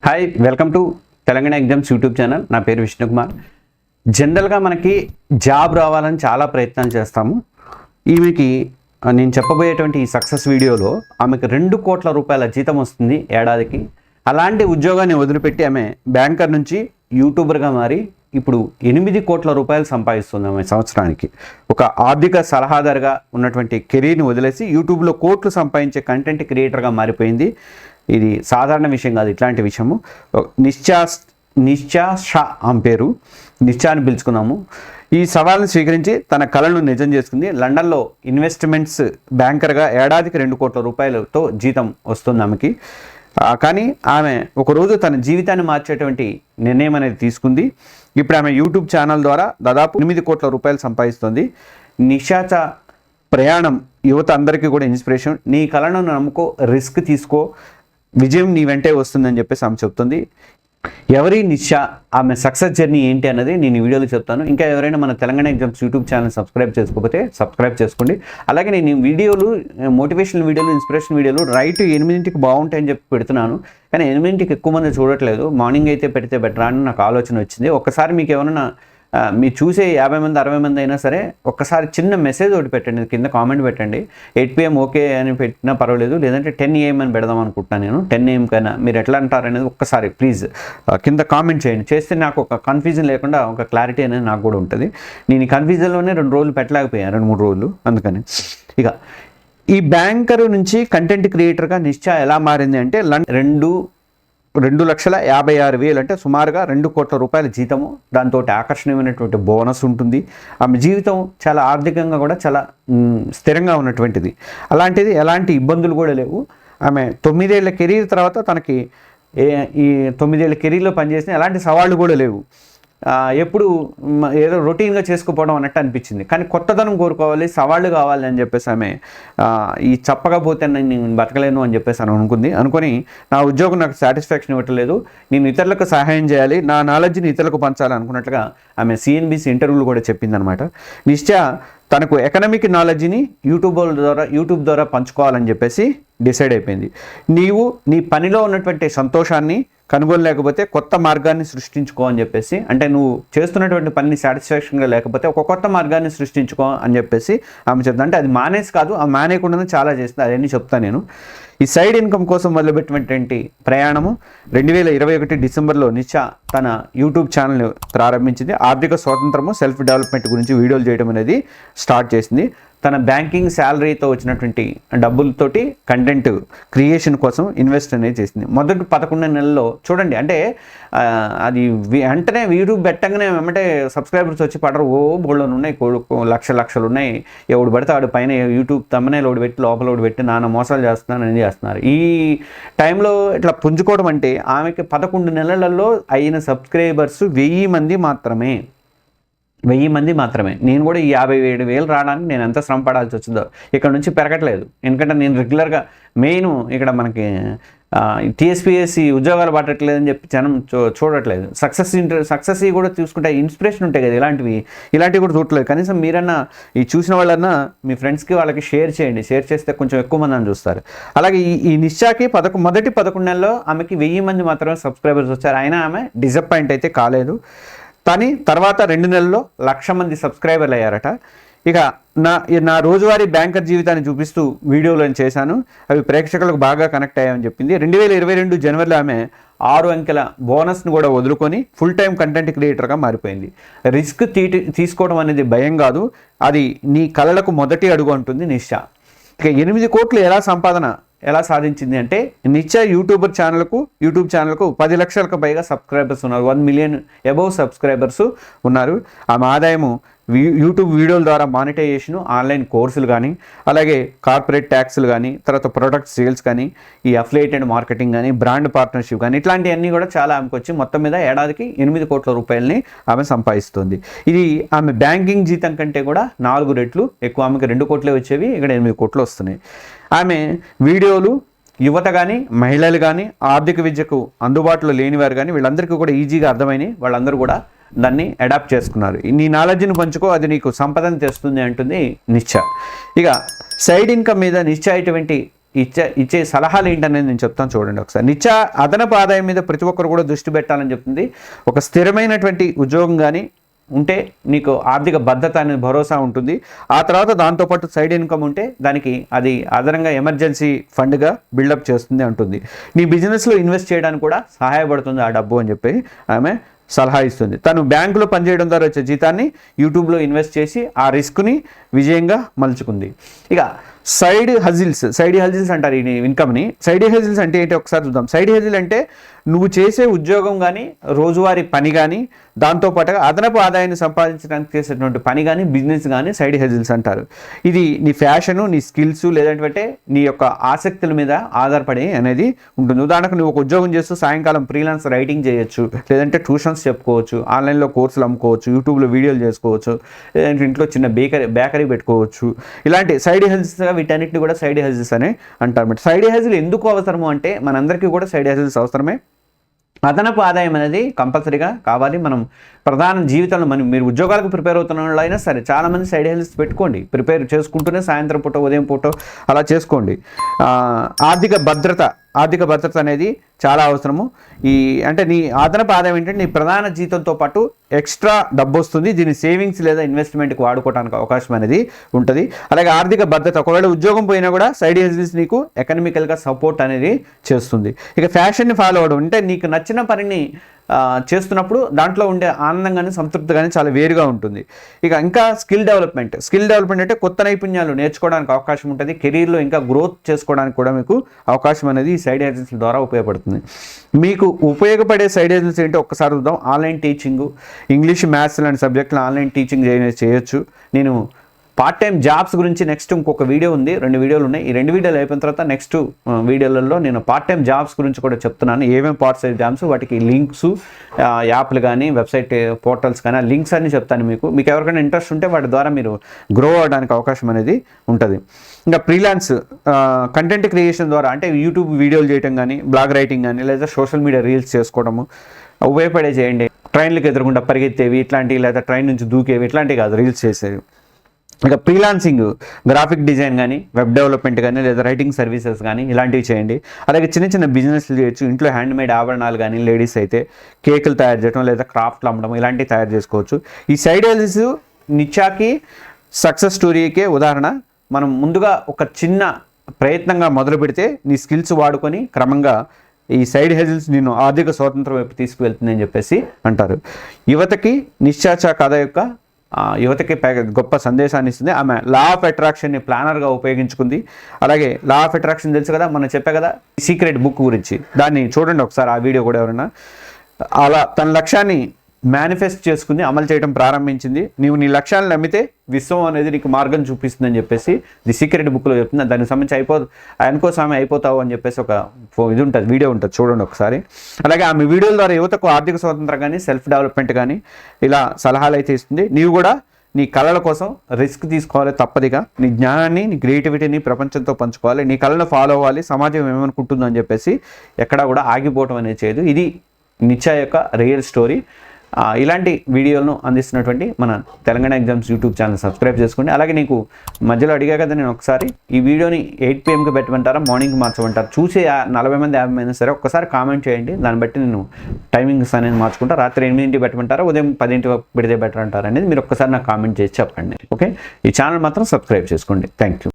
Hi welcome to Telangana exams YouTube channel. నా పేరు విష్ణుకుమార్. జనరల్గా మనకి జాబ్ రావాలని చాలా ప్రయత్నాలు చేస్తాము. ఈమెకి నేను చెప్పబోయేటువంటి ఈ సక్సెస్ వీడియోలో ఆమెకు 2 కోట్ల రూపాయల జీతం వస్తుంది ఏడాదికి. అలాంటి ఉద్యోగాన్ని వదిలిపెట్టి ఆమె బ్యాంకర్ నుంచి యూట్యూబర్గా మారి ఇప్పుడు 8 కోట్ల రూపాయలు సంపాదిస్తుంది ఆమె సంవత్సరానికి. ఒక ఆర్థిక సలహాదారుగా ఉన్నటువంటి కెరీర్ని వదిలేసి యూట్యూబ్లో కోట్లు సంపాదించే కంటెంట్ క్రియేటర్గా మారిపోయింది. ఇది సాధారణ విషయం కాదు. ఇట్లాంటి విషయము నిశ్చా షా ఆమె పేరు. నిశ్చా అని పిలుచుకున్నాము. ఈ సవాల్ని స్వీకరించి తన కళను నిజం చేసుకుంది. లండన్లో ఇన్వెస్ట్మెంట్స్ బ్యాంకర్గా ఏడాదికి 2 కోట్ల రూపాయలతో జీతం వస్తుంది ఆమెకి. కానీ ఆమె ఒకరోజు తన జీవితాన్ని మార్చేటువంటి నిర్ణయం అనేది తీసుకుంది. ఇప్పుడు ఆమె యూట్యూబ్ ఛానల్ ద్వారా దాదాపు 8 కోట్ల రూపాయలు సంపాదిస్తుంది. నిశాచ ప్రయాణం యువత అందరికీ కూడా ఇన్స్పిరేషన్. నీ కళను నమ్ముకో, రిస్క్ తీసుకో, విజయం నీ వెంటే వస్తుందని చెప్పేసి ఆమె చెప్తుంది. ఎవరి నిశా, ఆమె సక్సెస్ జర్నీ ఏంటి అన్నది నేను ఈ వీడియోలో చెప్తాను. ఇంకా ఎవరైనా మన Telangana exams YouTube channel subscribe చేసుకోకపోతే సబ్స్క్రైబ్ చేసుకోండి. అలాగే నేను ఈ వీడియోలు మోటివేషనల్ వీడియోలు, ఇన్స్పిరేషన్ వీడియోలు రైట్ 8ంటికి బాగుంటాయని చెప్పి పెడుతున్నాను. కానీ 8ంటికి ఎక్కువ మంది చూడట్లేదు. మార్నింగ్ అయితే పెడితే బెటర్ అని నాకు ఆలోచన వచ్చింది. ఒక్కసారి మీకు ఏమైనా మీరు చూసే 50 మంది 60 మంది అయినా సరే ఒక్కసారి చిన్న మెసేజ్ ఒకటి పెట్టండి, కింద కామెంట్ పెట్టండి. 8 PM ఓకే అని పెట్టినా పర్వాలేదు, లేదంటే 10 AM అని పెడదాం అనుకుంటున్నాను నేను. 10 AM కైనా మీరు ఎట్లా అంటారు అనేది ఒక్కసారి ప్లీజ్ కింద కామెంట్ చేయండి. చేస్తే నాకు ఒక కన్ఫ్యూజన్ లేకుండా ఒక క్లారిటీ అనేది నాకు కూడా ఉంటుంది. నేను ఈ కన్ఫ్యూజన్లోనే 2 రోజులు పెట్టలేకపోయాను, 2-3 రోజులు. అందుకని ఇక ఈ బ్యాంకర్ నుంచి కంటెంట్ క్రియేటర్గా నిశ్చయ ఎలా మారింది అంటే 2,56,000 అంటే సుమారుగా 2 కోట్ల రూపాయల జీతము. దాంతో ఆకర్షణీయమైనటువంటి బోనస్ ఉంటుంది. ఆమె జీవితం చాలా ఆర్థికంగా కూడా చాలా స్థిరంగా ఉన్నటువంటిది. అలాంటిది ఎలాంటి ఇబ్బందులు కూడా లేవు. ఆమె 9 ఏళ్ల కెరీర్ తర్వాత తనకి ఈ 9 ఏళ్ల కెరీర్లో పనిచేసిన ఎలాంటి సవాళ్ళు కూడా లేవు. ఎప్పుడు ఏదో రొటీన్గా చేసుకుపోవడం అన్నట్టు అనిపించింది. కానీ కొత్తదనం కోరుకోవాలి, సవాళ్ళు కావాలి అని చెప్పేసి ఆమె ఈ చెప్పకపోతే నేను బతకలేను అని చెప్పేసి అనుకొని నా ఉద్యోగం నాకు సాటిస్ఫాక్షన్ ఇవ్వట్లేదు, నేను ఇతరులకు సహాయం చేయాలి, నా నాలెడ్జ్ని ఇతరులకు పంచాలి అనుకున్నట్లుగా ఆమె CNBC ఇంటర్వ్యూలు కూడా చెప్పిందనమాట. నిశ్చయ తనకు ఎకనామిక్ నాలెడ్జ్ని యూట్యూబ్ ద్వారా పంచుకోవాలని చెప్పేసి డిసైడ్ అయిపోయింది. నీవు నీ పనిలో ఉన్నటువంటి సంతోషాన్ని కనుగొనలేకపోతే కొత్త మార్గాన్ని సృష్టించుకో అని చెప్పేసి, అంటే నువ్వు చేస్తున్నటువంటి పనిని సాటిస్ఫాక్షన్గా లేకపోతే ఒక కొత్త మార్గాన్ని సృష్టించుకో అని చెప్పేసి ఆమె చెప్తాను. అంటే అది మానేసి కాదు, ఆ మానేయకుండానే చాలా చేస్తుంది. అదన్నీ చెప్తాను నేను. ఈ సైడ్ ఇన్కమ్ కోసం మొదలుపెట్టినటువంటి ప్రయాణము 2021 డిసెంబర్లో నిశా తన యూట్యూబ్ ఛానల్ని ప్రారంభించింది. ఆర్థిక స్వాతంత్రము, సెల్ఫ్ డెవలప్మెంట్ గురించి వీడియోలు చేయడం అనేది స్టార్ట్ చేసింది. తన బ్యాంకింగ్ శాలరీతో వచ్చినటువంటి డబ్బులతోటి కంటెంట్ క్రియేషన్ కోసం ఇన్వెస్ట్ అనేది చేసింది. మొదటి 11 నెలల్లో చూడండి, అంటే అది వెంటనే యూట్యూబ్ పెట్టగానే వెంటనే సబ్స్క్రైబర్స్ వచ్చి పడరు. బోళ్ళను ఉన్నాయి, లక్షలు ఉన్నాయి. ఎవడు పడితే ఆడు పైన యూట్యూబ్ తమ్మనే లోడు పెట్టి లోపల లోడు పెట్టి నాన్న మోసాలు చేస్తున్నానని చేస్తున్నారు. ఈ టైంలో ఇట్లా పుంజుకోవడం అంటే ఆమెకి 11 నెలలలో అయిన సబ్స్క్రైబర్స్ 1000 మంది మాత్రమే. 1000 మంది మాత్రమే. నేను కూడా ఈ 57,000 రావడానికి నేను ఎంత శ్రమ పడాల్సి వచ్చిందో. ఇక్కడ నుంచి పెరగట్లేదు. ఎందుకంటే నేను రెగ్యులర్గా మెయిన్ ఇక్కడ మనకి TSPSC ఉద్యోగాలు పట్టట్లేదని చెప్పి జనం చూడట్లేదు. సక్సెస్ కూడా చూసుకుంటే ఇన్స్పిరేషన్ ఉంటాయి కదా, ఇలాంటివి కూడా చూడట్లేదు. కనీసం మీరన్నా ఈ చూసిన వాళ్ళన్నా మీ ఫ్రెండ్స్కి వాళ్ళకి షేర్ చేయండి. షేర్ చేస్తే కొంచెం ఎక్కువ మంది అని చూస్తారు. అలాగే ఈ నిశ్చాకి మొదటి 11 నెలల్లో ఆమెకి 1000 మంది మాత్రమే సబ్స్క్రైబర్స్ వచ్చారు. అయినా ఆమె డిసప్పాయింట్ అయితే కాలేదు. కానీ తర్వాత 2 నెలల్లో 1,00,000 మంది సబ్స్క్రైబర్లు అయ్యారట. ఇక నా రోజువారీ బ్యాంకర్ జీవితాన్ని చూపిస్తూ వీడియోలను చేశాను. అవి ప్రేక్షకులకు బాగా కనెక్ట్ అయ్యాయని చెప్పింది. 2022 జనవరిలో ఆమె 6 అంకెల బోనస్ను కూడా వదులుకొని ఫుల్ టైం కంటెంట్ క్రియేటర్గా మారిపోయింది. రిస్క్ తీసుకోవడం అనేది భయం కాదు, అది నీ కళలకు మొదటి అడుగు అంటుంది నిశా. ఇక 8 కోట్లు ఎలా సాధించింది అంటే నిశ్చయ యూట్యూబ్ ఛానల్కు 10 లక్షలకు పైగా సబ్స్క్రైబర్స్ ఉన్నారు. 1 మిలియన్ అబౌవ్ సబ్స్క్రైబర్స్ ఉన్నారు. ఆమె ఆదాయము యూట్యూబ్ వీడియోల ద్వారా మానిటైజేషన్, ఆన్లైన్ కోర్సులు కానీ, అలాగే కార్పొరేట్ ట్యాక్స్లు కానీ, తర్వాత ప్రొడక్ట్ సేల్స్ కానీ, ఈ అఫిలియేటెడ్ మార్కెటింగ్ కానీ, బ్రాండ్ పార్ట్నర్షిప్ కానీ, ఇట్లాంటివన్నీ కూడా చాలా ఆమెకు వచ్చి మొత్తం మీద ఏడాదికి 8 కోట్ల రూపాయలని ఆమె సంపాదిస్తుంది. ఇది ఆమె బ్యాంకింగ్ జీతం కంటే కూడా 4 రెట్లు ఎక్కువ. ఆమెకు 2 కోట్లే వచ్చేవి, ఇక్కడ 8 కోట్లు వస్తున్నాయి. ఆమె వీడియోలు యువత కానీ, మహిళలు కానీ, ఆర్థిక విద్యకు అందుబాటులో లేనివారు కానీ వీళ్ళందరికీ కూడా ఈజీగా అర్థమైనాయి. వాళ్ళందరూ కూడా దాన్ని అడాప్ట్ చేసుకున్నారు. నీ నాలెడ్జ్ని పంచుకో, అది నీకు సంపదను తెస్తుంది అంటుంది నిశ్చయ. ఇక సైడ్ ఇన్కమ్ మీద నిశ్చయ ఇటువంటి ఇచ్చే సలహాలు ఏంటనేది నేను చెప్తాను చూడండి ఒకసారి. అదనపు ఆదాయం మీద ప్రతి ఒక్కరు కూడా దృష్టి పెట్టాలని చెప్తుంది. ఒక స్థిరమైనటువంటి ఉద్యోగం కానీ ఉంటే నీకు ఆర్థిక భద్రత అనేది భరోసా ఉంటుంది. ఆ తర్వాత దాంతోపాటు సైడ్ ఇన్కమ్ ఉంటే దానికి అది అదనంగా ఎమర్జెన్సీ ఫండ్గా బిల్డప్ చేస్తుంది అంటుంది. నీ బిజినెస్లో ఇన్వెస్ట్ చేయడానికి కూడా సహాయపడుతుంది ఆ డబ్బు అని చెప్పి ఆమె సలహా ఇస్తుంది. తను బ్యాంకులో పనిచేయడం ద్వారా వచ్చే జీతాన్ని యూట్యూబ్లో ఇన్వెస్ట్ చేసి ఆ రిస్క్ని విజయంగా మలుచుకుంది. ఇక సైడ్ హజిల్స్ అంటారు ఈ ఇన్కమ్ని. సైడ్ హజిల్స్ అంటే ఏంటి ఒకసారి చూద్దాం. సైడ్ హజిల్ అంటే నువ్వు చేసే ఉద్యోగం కానీ రోజువారీ పని కానీ దాంతోపాటుగా అదనపు ఆదాయాన్ని సంపాదించడానికి చేసేటువంటి పని కానీ బిజినెస్ కానీ సైడ్ హజిల్స్ అంటారు. ఇది నీ ఫ్యాషను, నీ స్కిల్స్ లేదంటే నీ యొక్క ఆసక్తుల మీద ఆధారపడి అనేది ఉంటుంది. ఉదాహరణకు నువ్వు ఒక ఉద్యోగం చేస్తూ సాయంకాలం ఫ్రీలాన్స్ రైటింగ్ చేయొచ్చు, లేదంటే ట్యూషన్స్ చెప్పుకోవచ్చు, ఆన్లైన్లో కోర్సులు అమ్ముకోవచ్చు, యూట్యూబ్లో వీడియోలు చేసుకోవచ్చు, లేదంటే ఇంట్లో చిన్న బేకరీ పెట్టుకోవచ్చు. ఇలాంటి సైడ్ హజిల్స్గా వీటన్నిటిని కూడా సైడ్ హజిల్స్ అని అంటారు. సైడ్ హజిల్ ఎందుకు అవసరము అంటే మనందరికీ కూడా సైడ్ హజిల్స్ అవసరమే. అదనపు ఆదాయం అనేది కంపల్సరీగా కావాలి. మనం ప్రధాన జీవితంలో మీరు ఉద్యోగాలకు ప్రిపేర్ అవుతున్న వాళ్ళు అయినా సరే చాలామంది సైడ్ హజిల్స్ పెట్టుకోండి. ప్రిపేర్ చేసుకుంటూనే సాయంత్రం పూట ఉదయం పూట అలా చేసుకోండి. ఆర్థిక భద్రత అనేది చాలా అవసరము. అంటే నీ అదనపు ఆదాయం ఏంటంటే నీ ప్రధాన జీతంతో పాటు ఎక్స్ట్రా డబ్బు వస్తుంది. దీన్ని సేవింగ్స్ లేదా ఇన్వెస్ట్మెంట్కి వాడుకోవడానికి అవకాశం అనేది ఉంటుంది. అలాగే ఆర్థిక భద్రత, ఒకవేళ ఉద్యోగం పోయినా కూడా సైడ్ హజిల్స్ నీకు ఎకనామికల్గా సపోర్ట్ అనేది చేస్తుంది. ఇక ఫ్యాషన్ని ఫాలో అవ్వడం అంటే నీకు నచ్చిన పనిని చేస్తున్నప్పుడు దాంట్లో ఉండే ఆనందం కానీ సంతృప్తి కానీ చాలా వేరుగా ఉంటుంది. ఇక ఇంకా స్కిల్ డెవలప్మెంట్ అంటే కొత్త నైపుణ్యాలు నేర్చుకోవడానికి అవకాశం ఉంటుంది. కెరీర్లో ఇంకా గ్రోత్ చేసుకోవడానికి కూడా మీకు అవకాశం అనేది ఈ సైడ్ హజిల్స్ ద్వారా ఉపయోగపడుతుంది. మీకు ఉపయోగపడే సైడ్ హజిల్స్ ఏంటో ఒక్కసారి చూద్దాం. ఆన్లైన్ టీచింగ్, ఇంగ్లీష్, మ్యాథ్స్ లాంటి సబ్జెక్టులు ఆన్లైన్ టీచింగ్ చేయొచ్చు. నేను పార్ట్ టైం జాబ్స్ గురించి నెక్స్ట్ ఇంకొక వీడియో ఉంది, 2 వీడియోలు ఉన్నాయి. ఈ 2 వీడియోలు అయిపోయిన తర్వాత నెక్స్ట్ వీడియోలలో నేను పార్ట్ టైం జాబ్స్ గురించి కూడా చెప్తున్నాను. ఏమేమి పార్ట్ టైం జాబ్స్, వాటికి లింక్స్, యాప్లు కానీ వెబ్సైట్ పోర్టల్స్ కానీ లింక్స్ అన్ని చెప్తాను. మీకు ఎవరికైనా ఇంట్రెస్ట్ ఉంటే వాటి ద్వారా మీరు గ్రో అవ్వడానికి అవకాశం అనేది ఉంటుంది. ఇంకా ఫ్రీలాన్స్ కంటెంట్ క్రియేషన్ ద్వారా అంటే యూట్యూబ్ వీడియోలు చేయడం కానీ, బ్లాగ్ రైటింగ్ కానీ, లేదా సోషల్ మీడియా రీల్స్ చేసుకోవడము ఉపయోగపడే చేయండి. ట్రైన్లకు ఎదురకుండా పరిగెత్తేవి ఇట్లాంటివి, లేదా ట్రైన్ నుంచి దూకేవి ఇట్లాంటివి కాదు రీల్స్ చేసేవి. ఇక ఫ్రీలాన్సింగ్, గ్రాఫిక్ డిజైన్ కానీ, వెబ్ డెవలప్మెంట్ కానీ, లేదా రైటింగ్ సర్వీసెస్ కానీ ఇలాంటివి చేయండి. అలాగే చిన్న బిజినెస్లు చేయొచ్చు. ఇంట్లో హ్యాండ్మేడ్ ఆభరణాలు కానీ, లేడీస్ అయితే కేకులు తయారు చేయడం లేదా క్రాఫ్ట్లు అమ్మడం ఇలాంటివి తయారు చేసుకోవచ్చు. ఈ సైడ్ హజిల్స్ నిత్యాకి సక్సెస్ స్టోరీకే ఉదాహరణ. మనం ముందుగా ఒక చిన్న ప్రయత్నంగా మొదలు పెడితే నీ స్కిల్స్ వాడుకొని క్రమంగా ఈ సైడ్ హజిల్స్ నిన్ను ఆర్థిక స్వాతంత్రం వైపు తీసుకువెళ్తుందని చెప్పేసి అంటారు. యువతకి నిశ్చాచ కథ యొక్క యువతకి గొప్ప సందేశాన్ని ఇస్తుంది. ఆమె లా ఆఫ్ అట్రాక్షన్ని ప్లానర్గా ఉపయోగించుకుంది. అలాగే లా ఆఫ్ అట్రాక్షన్ తెలుసు కదా, మనం చెప్పే కదా సీక్రెట్ బుక్ గురించి, దాన్ని చూడండి ఒకసారి ఆ వీడియో కూడా ఎవరైనా. అలా తన లక్ష్యాన్ని మేనిఫెస్ట్ చేసుకుంది, అమలు చేయడం ప్రారంభించింది. నీవు నీ లక్ష్యాలను నమ్మితే విశ్వం అనేది నీకు మార్గం చూపిస్తుందని చెప్పేసి ది సీక్రెట్ బుక్లో చెప్తుంది. దానికి సంబంధించి అనుకోసామి అయిపోతావు అని చెప్పేసి ఒక ఇది ఉంటుంది, వీడియో ఉంటుంది, చూడండి ఒకసారి. అలాగే ఆమె వీడియోల ద్వారా యువతకు ఆర్థిక స్వాతంత్రం కానీ, సెల్ఫ్ డెవలప్మెంట్ కానీ ఇలా సలహాలు అయితే ఇస్తుంది. నీవు కూడా నీ కళల కోసం రిస్క్ తీసుకోవాలి తప్పదిగా. నీ జ్ఞానాన్ని, నీ క్రియేటివిటీని ప్రపంచంతో పంచుకోవాలి. నీ కళను ఫాలో అవ్వాలి. సమాజం ఏమనుకుంటుందో అని చెప్పేసి ఎక్కడా కూడా ఆగిపోవడం అనేది చేయదు. ఇది నిత్య యొక్క రియల్ స్టోరీ. ఇలాంటి వీడియోలను అందిస్తున్నటువంటి మన Telangana exams YouTube channel subscribe చేసుకోండి. అలాగే నీకు మధ్యలో అడిగా కదా నేను ఒకసారి ఈ వీడియోని 8 PM పెట్టమంటారా, మార్నింగ్ మార్చమంటారా, చూసే 40 మంది 50 మంది సరే ఒక్కసారి కామెంట్ చేయండి. దాన్ని బట్టి నేను టైమింగ్స్ అనేది మార్చుకుంటా. రాత్రి 8 పెట్టమంటారా, ఉదయం 10 పెడితే బెటర్ అంటారా అనేది మీరు ఒక్కసారి నాకు కామెంట్ చేసి చెప్పండి. ఓకే, ఈ ఛానల్ మాత్రం సబ్స్క్రైబ్ చేసుకోండి. Thank you.